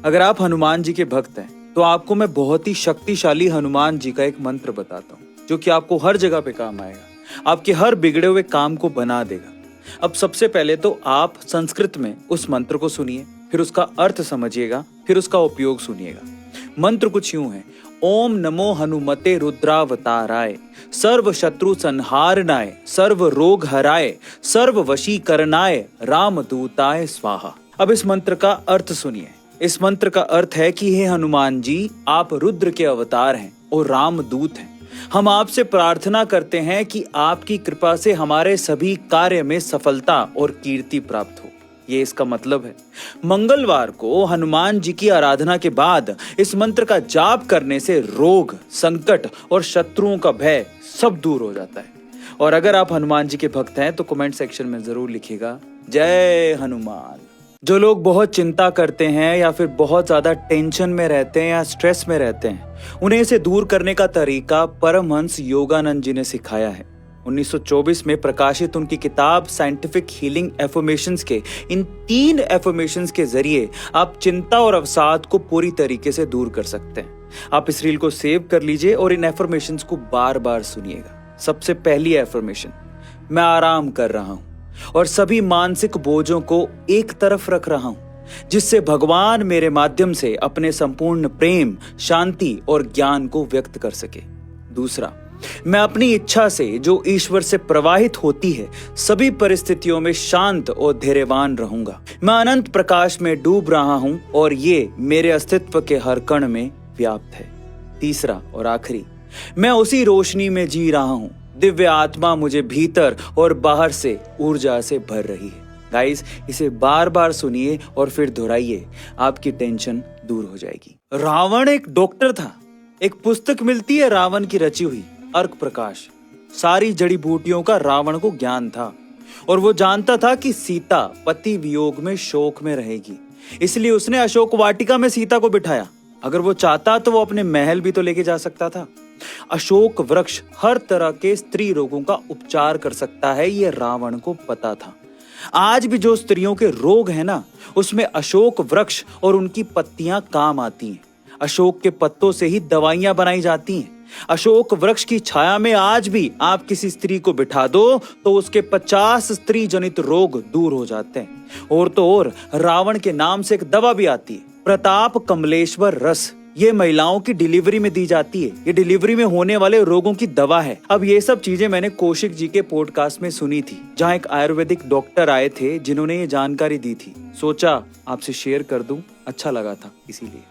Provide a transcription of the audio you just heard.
अगर आप हनुमान जी के भक्त हैं तो आपको मैं बहुत ही शक्तिशाली हनुमान जी का एक मंत्र बताता हूँ जो कि आपको हर जगह पे काम आएगा, आपके हर बिगड़े हुए काम को बना देगा। अब सबसे पहले तो आप संस्कृत में उस मंत्र को सुनिए, फिर उसका अर्थ समझिएगा, फिर उसका उपयोग सुनिएगा। मंत्र कुछ यूं है: ओम नमो हनुमते रुद्रावताराय, सर्व शत्रु संहारनाय, सर्व रोग हराय, सर्व वशीकरणाय, रामदूताय स्वाहा। अब इस मंत्र का अर्थ सुनिए। इस मंत्र का अर्थ है कि हे हनुमान जी, आप रुद्र के अवतार हैं और रामदूत हैं। हम आपसे प्रार्थना करते हैं कि आपकी कृपा से हमारे सभी कार्य में सफलता और कीर्ति प्राप्त हो। ये इसका मतलब है। मंगलवार को हनुमान जी की आराधना के बाद इस मंत्र का जाप करने से रोग, संकट और शत्रुओं का भय सब दूर हो जाता है। और अगर आप हनुमान जी के भक्त हैं तो कमेंट सेक्शन में जरूर लिखिएगा जय हनुमान। जो लोग बहुत चिंता करते हैं या फिर बहुत ज्यादा टेंशन में रहते हैं या स्ट्रेस में रहते हैं, उन्हें इसे दूर करने का तरीका परमहंस योगानंद जी ने सिखाया है। 1924 में प्रकाशित उनकी किताब साइंटिफिक हीलिंग एफर्मेशंस के इन 3 एफर्मेशंस के जरिए आप चिंता और अवसाद को पूरी तरीके से दूर कर सकते हैं। आप इस रील को सेव कर लीजिए और इन एफर्मेशंस को बार बार सुनिएगा। सबसे पहली एफर्मेशन: मैं आराम कर रहा हूं और सभी मानसिक बोझों को एक तरफ रख रहा हूं, जिससे भगवान मेरे माध्यम से अपने संपूर्ण प्रेम, शांति और ज्ञान को व्यक्त कर सके। दूसरा, मैं अपनी इच्छा से जो ईश्वर से प्रवाहित होती है सभी परिस्थितियों में शांत और धैर्यवान रहूंगा। मैं अनंत प्रकाश में डूब रहा हूं और ये मेरे अस्तित्व के हर कण में व्याप्त है। तीसरा और आखिरी, मैं उसी रोशनी में जी रहा हूं। दिव्य आत्मा मुझे भीतर और बाहर से ऊर्जा से भर रही है। गाइस, इसे बार बार सुनिए और फिर दोहराइए, आपकी टेंशन दूर हो जाएगी। रावण एक डॉक्टर था। एक पुस्तक मिलती है रावण की रची हुई, अर्क प्रकाश। सारी जड़ी बूटियों का रावण को ज्ञान था और वो जानता था कि सीता पति वियोग में शोक में रहेगी, इसलिए उसने अशोक वाटिका में सीता को बिठाया। अगर वो चाहता तो वो अपने महल भी तो लेके जा सकता था। अशोक वृक्ष हर तरह के स्त्री रोगों का उपचार कर सकता है, ये रावण को पता था। आज भी जो स्त्रियों के रोग है ना, उसमें अशोक वृक्ष और उनकी पत्तियां काम आती हैं। अशोक के पत्तों से ही दवाइयां बनाई जाती हैं। अशोक वृक्ष की छाया में आज भी आप किसी स्त्री को बिठा दो तो उसके 50 स्त्री जनित रोग दूर हो जाते हैं। और तो और रावण के नाम से एक दवा भी आती है, प्रताप कमलेश्वर रस। ये महिलाओं की डिलीवरी में दी जाती है। ये डिलीवरी में होने वाले रोगों की दवा है। अब ये सब चीजें मैंने कौशिक जी के पॉडकास्ट में सुनी थी, जहाँ एक आयुर्वेदिक डॉक्टर आए थे जिन्होंने ये जानकारी दी थी। सोचा आपसे शेयर कर दूं, अच्छा लगा था इसीलिए।